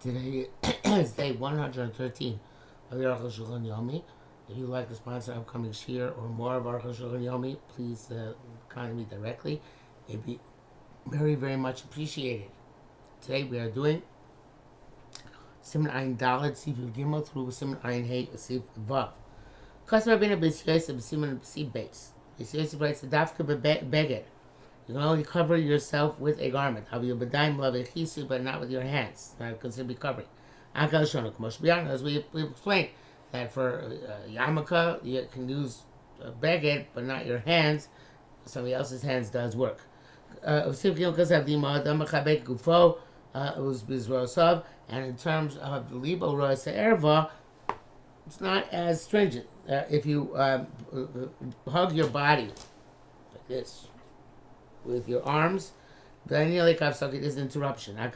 Today is day 113 of the Arukh HaShulchan OC. If you'd like to sponsor upcoming shir or more of Arukh HaShulchan OC, please contact me directly. It'd be very, very much appreciated. Today we are doing Siman Ayin Dalet, Sif Gimel through Siman Ayin Hey, Sif Vav. Customer being a B'S Yosef, Siman B'S Base. B'S Yosef writes the Dafka Beged. You can only cover yourself with a garment. But not with your hands. Not considered to be covering. As we've explained, that for yarmulke, you can use a beged, but not your hands. Somebody else's hands does work. And in terms of the libo rois erva, it's not as stringent. If you hug your body like this, with your arms, then it is an interruption. Even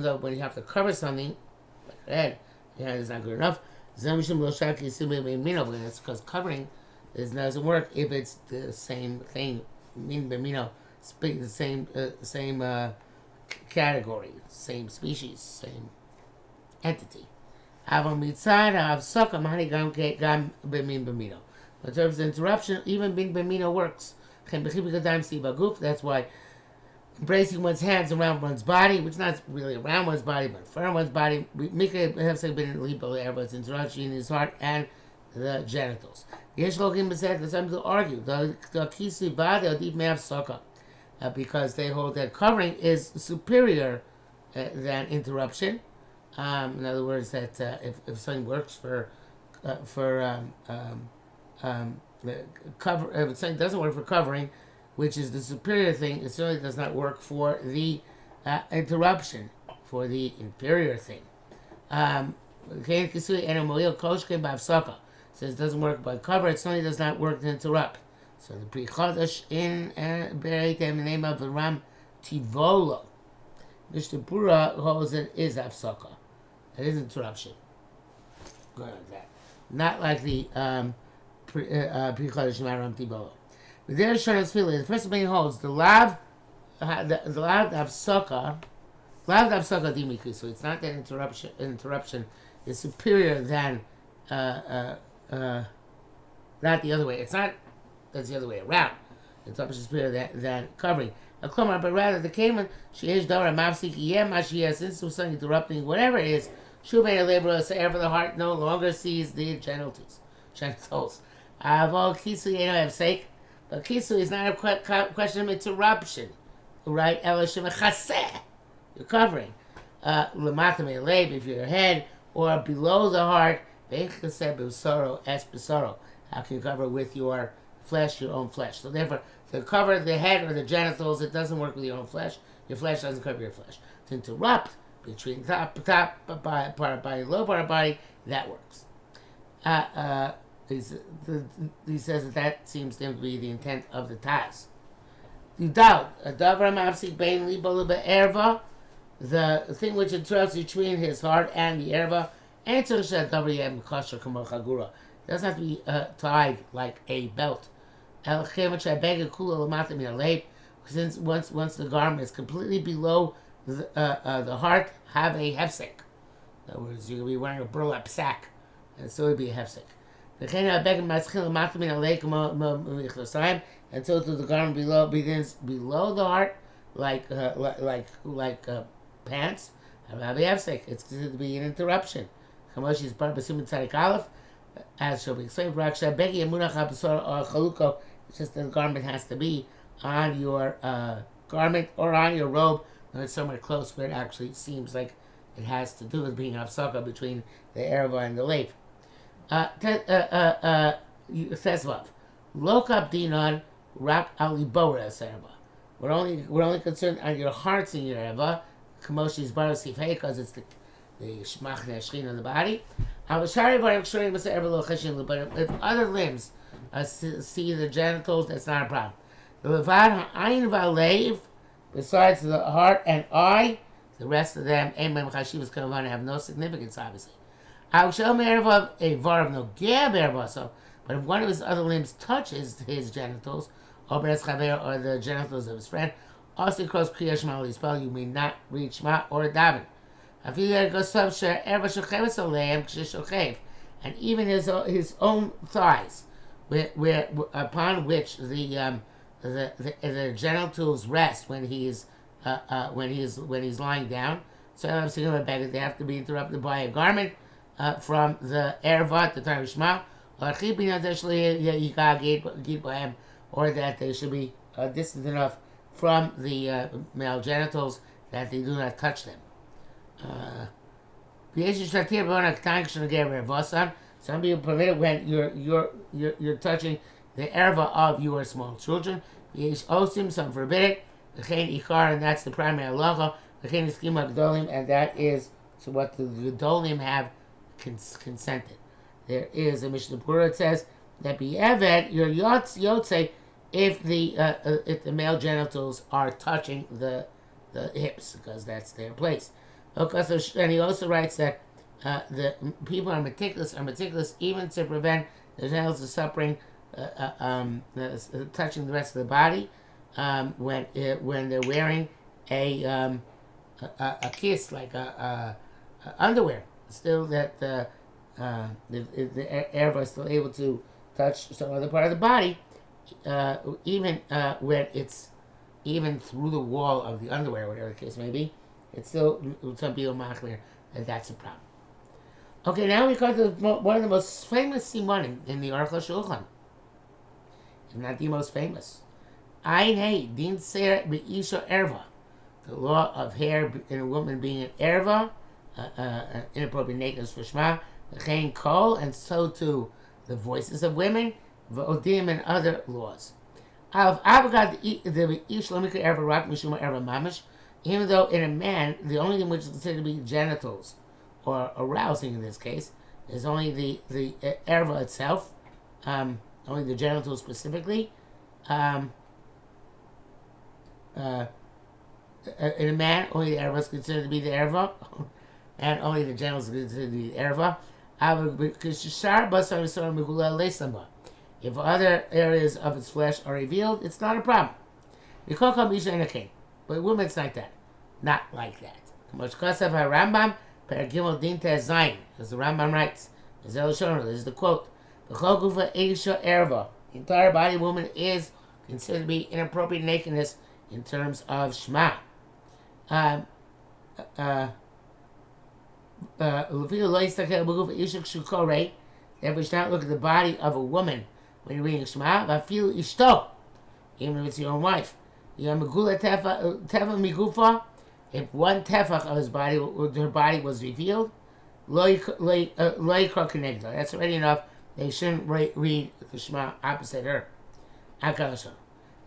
though when you have to cover something, like your head, your hand is not good enough. It's because covering doesn't work if it's the same thing, the same category, same species, same entity. In terms of interruption, even being bemino works. That's why embracing one's hands around one's body, which is not really around one's body, but in front of one's body, it's interruption in his heart and the genitals. There's some to argue. Because they hold that covering is superior than interruption. In other words, that if something works for if something doesn't work for covering, which is the superior thing, it certainly does not work for the interruption, for the inferior thing. Says it doesn't work by cover, it certainly does not work to interrupt. So the Pri Chodesh in the name of the Ram Tivolo, Mr. Pura holds it is afsaka. It is interruption. Go like that. Not like the Pri Chodesh Maram Tivolo. But there Shana Sfila, the first thing holds the lav afsaka dimiku. So it's not that interruption is superior than not the other way. It's not. That's the other way around. Interruption is superior than covering. But rather the Cayman, she is Dora Mavsiki Yemashi, since there was something interrupting, whatever it is, Shubay Labor, say for the heart no longer sees the genitals. Avol Kisu, have sake, but Kisu is not a question of interruption, right? Elashim Chaseh, you're covering. Lamatame Lab, if your head, or below the heart, how can you cover with your flesh, your own flesh? So therefore, to cover the head or the genitals, it doesn't work with your own flesh. Your flesh doesn't cover your flesh. To interrupt between top part of body, low part of body, that works. He says that seems to be the intent of the Taz. You doubt the thing which interrupts between his heart and the erva, doesn't have to be tied like a belt. Since once the garment is completely below the heart, have a hefsek. In other words, you're going to be wearing a burlap sack, and so it would be a hefsek. Until the garment begins below the heart, like pants, have a hefsek. It's considered to be an interruption. Kamoshi's part of Siman Tzadik Aleph, as shall be explained. It's just that the garment has to be on your garment or on your robe. It's somewhere close where it actually seems like it has to do with being hafsaka between the erva and the leif. Tesvav. Lokab dinan rak alibora erva. We're only concerned on your hearts in your erva. Kamoshi's bar sifhei, because it's the shmach neshchin on the body. But if other limbs see the genitals, that's not a problem. Besides the heart and eye, the rest of them have no significance, obviously. But if one of his other limbs touches his genitals, or the genitals of his friend, Also across Kriya Shema L'Yisrael, you may not read Shema or daven. And even his own thighs, where upon which the genitals rest when he's lying down. So I'm saying about they have to be interrupted by a garment from the erva, the Torah Shema, or that they should be distant enough from the male genitals that they do not touch them. Some people permit it when you're touching the erva of your small children. Some forbid it. And that's the primary halacha. And that is what the Gedolim have consented. There is a Mishnah Berurah that says that B'Eved your yotze if the male genitals are touching the hips, because that's their place. And he also writes that the people are meticulous even to prevent the genitals of suffering touching the rest of the body when they're wearing a kiss, like a underwear. Still that the erva is still able to touch some other part of the body, even when it's even through the wall of the underwear, whatever the case may be. It's still, some people machmir that that's a problem. Okay, now we come to one of the most famous simanim in the Arukh HaShulchan, if not the most famous. Ein Hey Din Ser Be'isha Erva, the law of hair in a woman being an erva, inappropriate nakedness for Shema, the kol, and so too the voices of women, v'odim, and other laws. Even though in a man, the only thing which is considered to be genitals, or arousing in this case, is only the erva itself, only the genitals specifically. In a man, only the erva is considered to be the erva, and only the genitals are considered to be the erva. If other areas of its flesh are revealed, it's not a problem. But women, it's like that. Not like that. As the Rambam writes, this is the quote, the entire body of woman is considered to be inappropriate nakedness in terms of Shema. Therefore, you should not look at the body of a woman when you're reading Shema, even if it's your own wife. If one tefach of her body was revealed, that's already enough. They shouldn't read the Shema opposite her.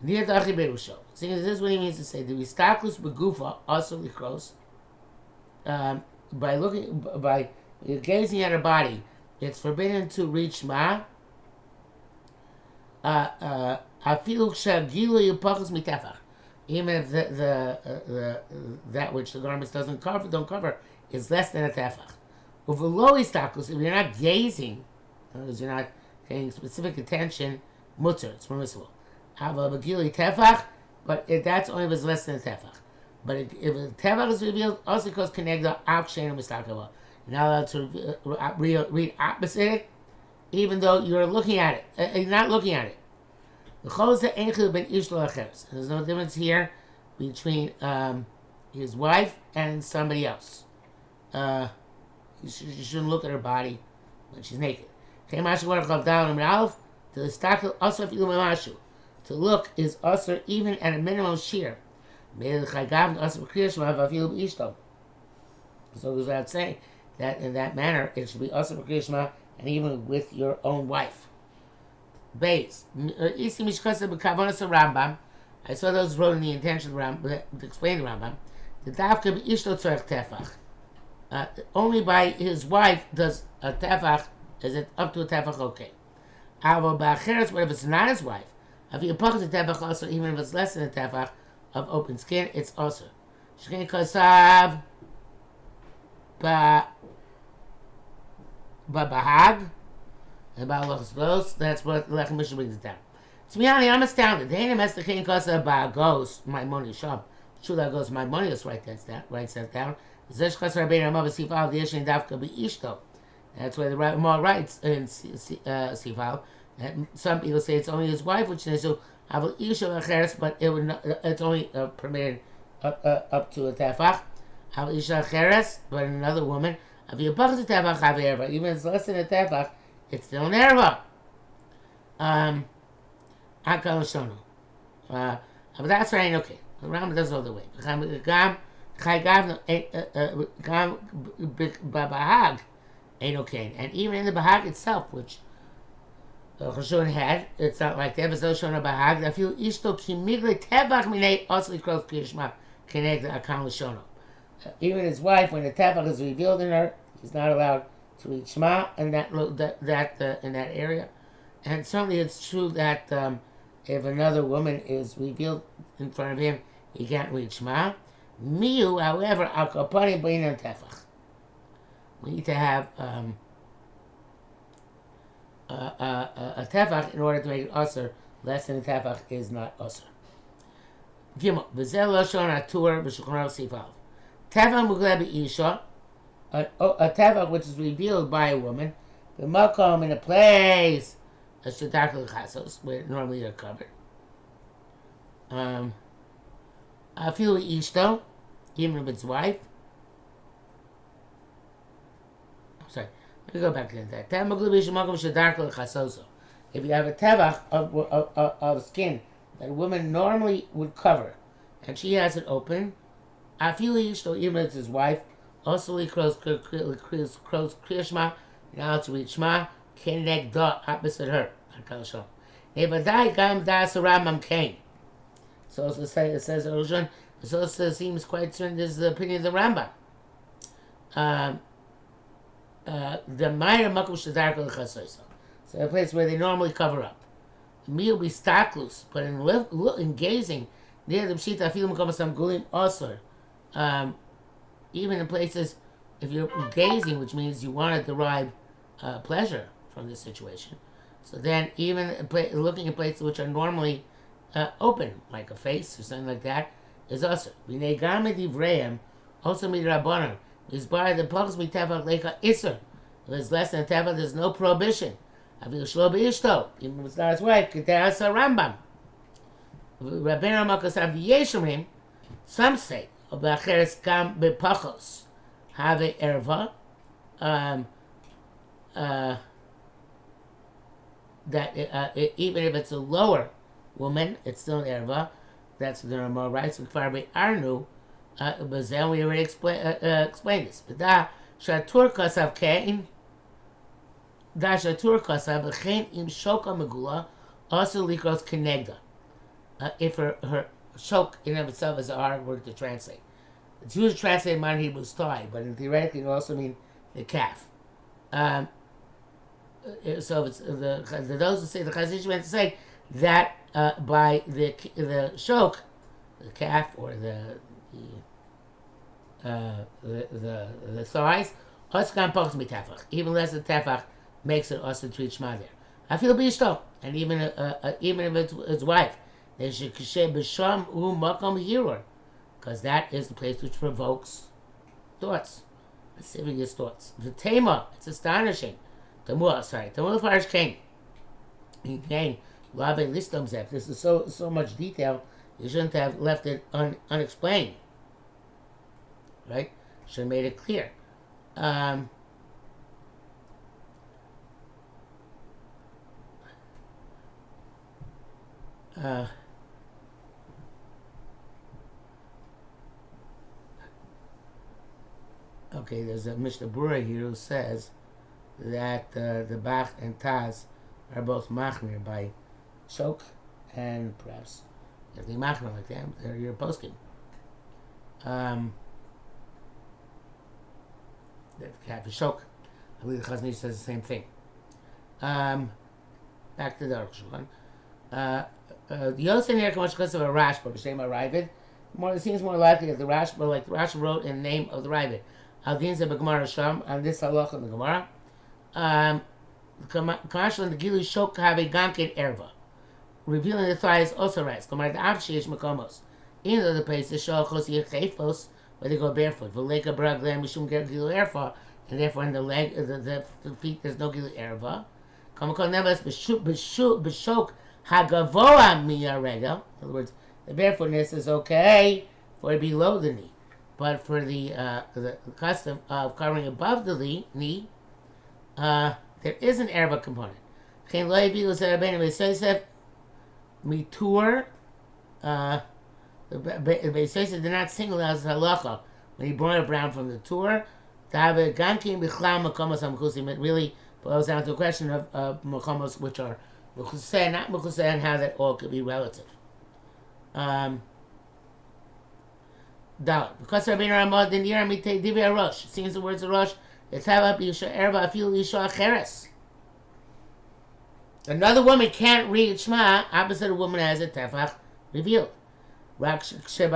Seeing this is what he means to say, the Vistaklus Begufa also likros, by gazing at her body, it's forbidden to read Shema. Even if the that which the garments don't cover is less than a tefach. If you're not gazing, in other words, you're not paying specific attention, mutter, it's permissible. But that's only if it's less than a tefach. But if a tefach is revealed, also because connected akshen mistakava. You're not allowed to read opposite it, even though you're looking at it. You're not looking at it. There's no difference here between his wife and somebody else. You shouldn't look at her body when she's naked. To look is also even at a minimum shear. So it goes without saying that in that manner it should be also Krishma and even with your own wife. Base. I saw those wrote in the intention of Rambam, to explain the Rambam. The dafka b'ishto tzorech tefach. Only by his wife does a tefach, is it up to a tefach okay. But if it's not his wife, if you put a tefach also, even if it's less than a tefach of open skin, it's also. Shkei kosav bahag. That's what Lechem Mishnah brings it down. To be honest, I'm astounded. The Hainem has the king goes my money shop. Shula goes my money. Let's write that down. Zesh Chas Rabbeinu Rama Sifal the Yeshin Davka Be Ishto. That's where the Rama writes in Sifal. Some people say it's only his wife, which is Havel Isha Acheres, but it's only permitted up to a tefach. Havel Isha Acheres, but another woman. If you buck the tefach, have erva. Even if it's less than a tefach, it's still an erva. Akal Shono. But that's right. Okay, the Rambam does all the way. Bahag ain't okay, and even in the Bahag itself, which Chashon had, it's not like that. But Shona Bahag, I feel Ishto Kimigli Tevach Minei Osli Kros Krishma Keneg the Akal Shono. Even his wife, when the tefach is revealed in her, he's not allowed to read Shema in that in that area. And certainly it's true that if another woman is revealed in front of him, he can't read Shema. Miu, however, al kapani b'inyan tefach. We need to have a tefach in order to make it usher. Less than a tefach is not usher. Gimel v'zel lashon atur b'shulchan aruch sifal. Tefach mugleh b'isha, a tefach which is revealed by a woman, the makom in a place, a shedak l'chasos, where normally they're covered. Afilu ishto, even if it's wife. I'm sorry, let me go back to that. Tefach mugleh b'isha makom shedak l'chasos. If you have a tefach of skin that a woman normally would cover, and she has it open, Afili Ishto, even if it's his wife, also he crows Kriyashma, now to read Shema, Keneg Da, opposite her. Nevadai Gam Das Ramam Kain. So it says Arukh, it also seems quite certain this is the opinion of the Rambam. The Mayra Makum Shadarko L'Chasoisa. So a place where they normally cover up. Me will be staklus, but in gazing near the Pshita, Afilu Makom Sam Gulim Osor. Even in places, if you're gazing, which means you want to derive pleasure from this situation, so then even looking at places which are normally open, like a face or something like that, is also. V'negam divrayim, also midrabanan. Is by the plugs mitavach leika iser. If it's less than a tavach, there's no prohibition. Avil shlo beishto, even if it's not his wife, keteras Rambam. Rabbeinu Makasav Yeshomim. Some say. B'acheres kam b'pachos have erva, that even if it's a lower woman, it's still an erva. That's the normal rights. Far by Arnu, but then we already explain this. But da shatur kasav kein, da shatur kasav v'chein im shoka megula also likros kenegda. If her shok in and of itself is a hard word to translate. It's usually translated in Hebrew thigh, but theoretically it also means the calf. So it's those who say the Chazal meant to say that by the shok, the calf or the thighs, oskan pokes mitafach. Even less than tefach makes it also to each mother. I feel bishto, and even if it's his wife. Because that is the place which provokes thoughts, lascivious thoughts. The Tema, it's astonishing. Tamur Farish came. He came. Labe Listom Zef. This is so much detail, you shouldn't have left it unexplained. Right? Should have made it clear. Okay, there's a Mishnah Berurah here who says that the Bach and Taz are both machmir by shok, and perhaps if they machmir like that, they're your poskim. That have a shok. I believe the Chazon Ish says the same thing. Back to the Arukh HaShulchan. The Yosin here comes because of a Rashba, b'shem Aravid. It seems more likely that the Rashba, like the Rashba wrote in the name of the Ravid. Al din ze b'Gemara Sham, on this halacha in the Gemara. Kamash and the Gilu Shok have a gamkin erva. revealing the thighs also rights. Even though the place is shachos yechefos, where they go barefoot. V'leka braglam mishum gilu erfa, and therefore in the leg, the feet, there's no gilu erva. Kamakol neves b'shok hagavoa miyaregel. In other words, the barefootness is okay for it below the knee, but for the custom of covering above the knee, there is an erva component. Chen lo yavilu zerabeinu b'seisef mitur. The Beis Yosef did not single out as halacha when he brought it down from the tour. It really boils down to a question of makomos which are mechuseh, not mechuseh, and how that all could be relative. Because Rabbeinu Ramad in Yira mitei divya rosh. It seems the words of rosh. Another woman can't read Shema opposite a woman has a tefach revealed. But for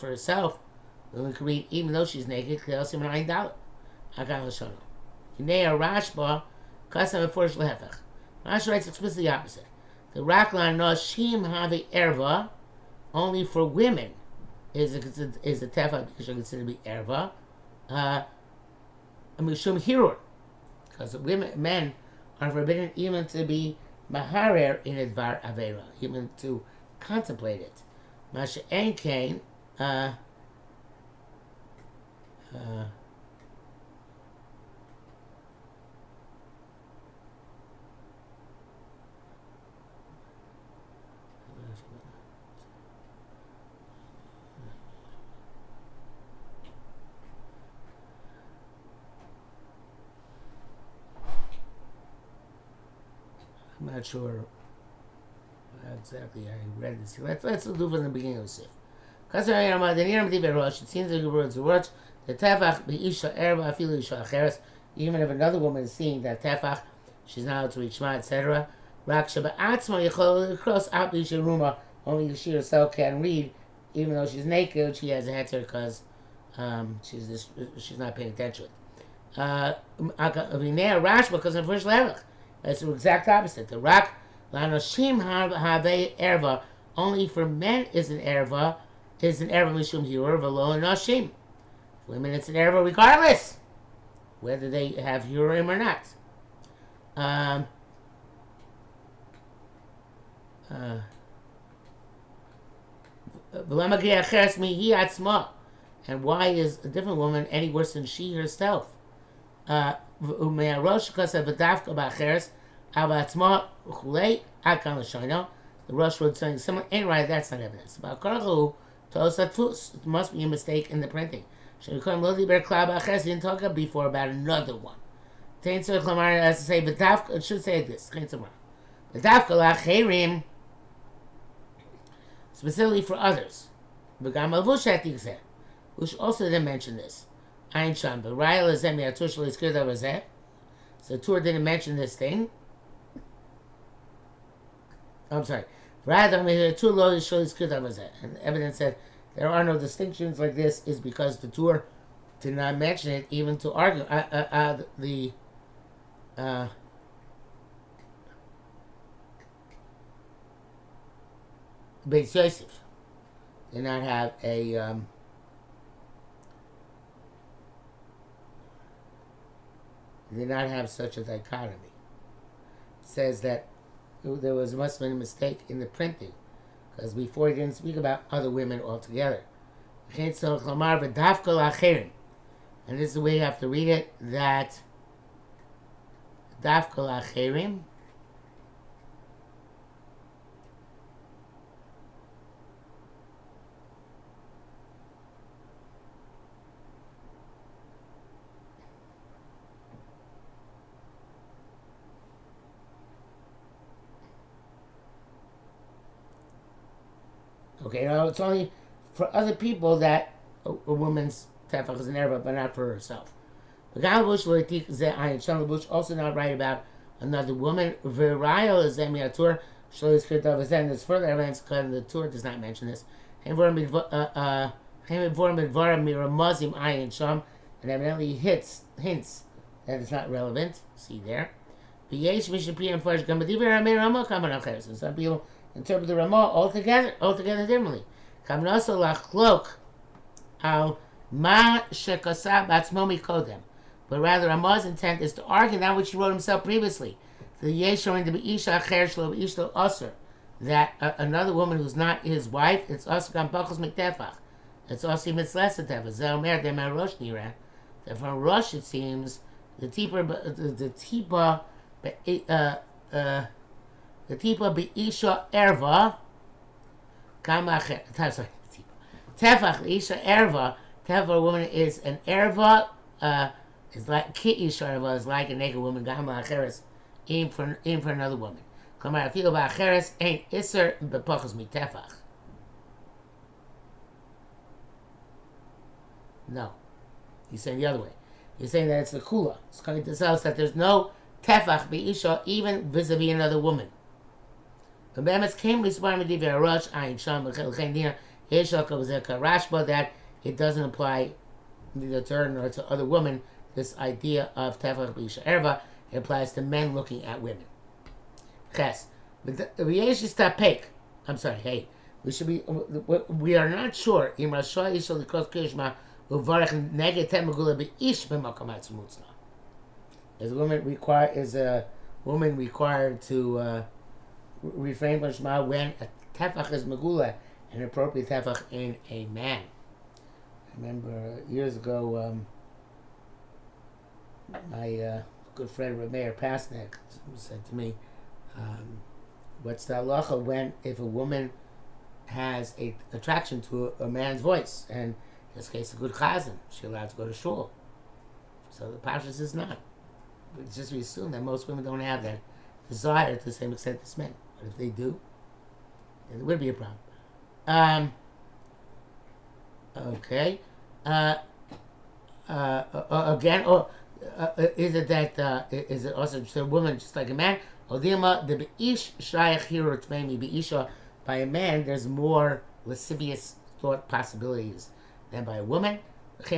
herself, the woman can read even though she's naked. Rashba, Rashi writes explicitly the opposite. The Raklan Noshim have a erva only for women is a tefach because considered to be erva. Mishum hirur, because men are forbidden even to be maharer in a dvar avera, even to contemplate it. Masha en kain, I'm not sure exactly I read this. Let's do from the beginning of the sif. It seems like the words the tefach be'isha erva afilu isha acheres. Even if another woman is seeing that tefach, she's not able to reach shema, etc. Rak sheba'atzma yichol cross out isha ruma. Only she herself can read, even though she's naked. She has a heter because she's not paying attention. Rash because of first levach. It's the exact opposite. The rak lanoshim have erva. Only for men is an erva mishum hirur v'lo noshim. Women it's an erva regardless whether they have hirurim or not. And why is a different woman any worse than she herself? The Rosh wrote something similar. Ain't right, that's not evidence. It must be a mistake in the printing. He didn't talk before about another one. It should say this. Specifically for others. Which also didn't mention this. So the Torah didn't mention this thing. I'm sorry. And the evidence said there are no distinctions like this is because the Torah did not mention it even to argue. The Beis Yosef did not have a did not have such a dichotomy. It says that there must have been a mistake in the printing, because before he didn't speak about other women altogether. And this is the way you have to read it, that dafka l'acherim, okay, now it's only for other people that a woman's tefach is an erva, but not for herself. Also not right about another woman. There's further evidence because the Torah does not mention this. And evidently hints that it's not relevant. See there. V'yesh v'shapir and Farsh Gamadiver Rameh Ramah Kaman Acheres. And some people interpret the Ramah altogether differently. Kaman also lachlok al ma shekasa batzmo mikodem. But rather, Ramah's intent is to argue that which he wrote himself previously. The Yeshua and the Be'isha Acher Shlo Be'ishlo Aser. That another woman who's not his wife, it's also Gam Bachos Miktefach. It's also Mitzlesa Tefach. Zel Mer Demer Rosh Nira. That from Rosh it seems the Tipa Be'isha Erva Kama Acher. Sorry, Tefach Be'isha Erva. Tefach woman is an Erva. It's like Ki'ish Erva is like a naked woman. Gama Acheres. Aim for another woman. Come on, I feel about Acheres ain't Isser Bepachos Mitefach. No. He's saying the other way. He's saying that it's the Kula. It's coming to tell us that there's no Tefach Be'isha even vis-a-vis another woman. The Bemis came to Sparm Divi Rush, Ayin Sham, Bechel Dina, Yeshak of Zeka Rashba, that it doesn't apply neither to her nor to other women, this idea of Tefach Be'isha Erva. It applies to men looking at women. Ches. I'm sorry, hey. We are not sure. Is a woman required to refrain from Shema when a tefach is megula, an appropriate tefach in a man? I remember years ago, my good friend Rameir Pasnik said to me, what's the halacha when if a woman has a attraction to a man's voice, and in this case a good chazan, she's allowed to go to shul? So the Pashas is not. It's just we assume that most women don't have that desire to the same extent as men. But if they do, then there would be a problem. Okay. Again, is it that is it also just a woman just like a man? Odima the beish shayach hiro tmeimi beisha. By a man, there's more lascivious thought possibilities than by a woman. That's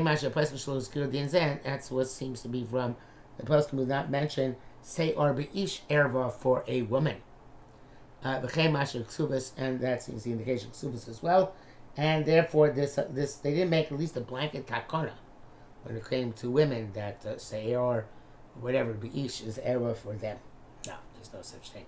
what seems to be from the poskim who not mention say or beish erva for a woman. And that seems the indication of ksubas as well. And therefore, this they didn't make at least a blanket takana when it came to women that say or whatever beish is erva for them. No, there's no such thing.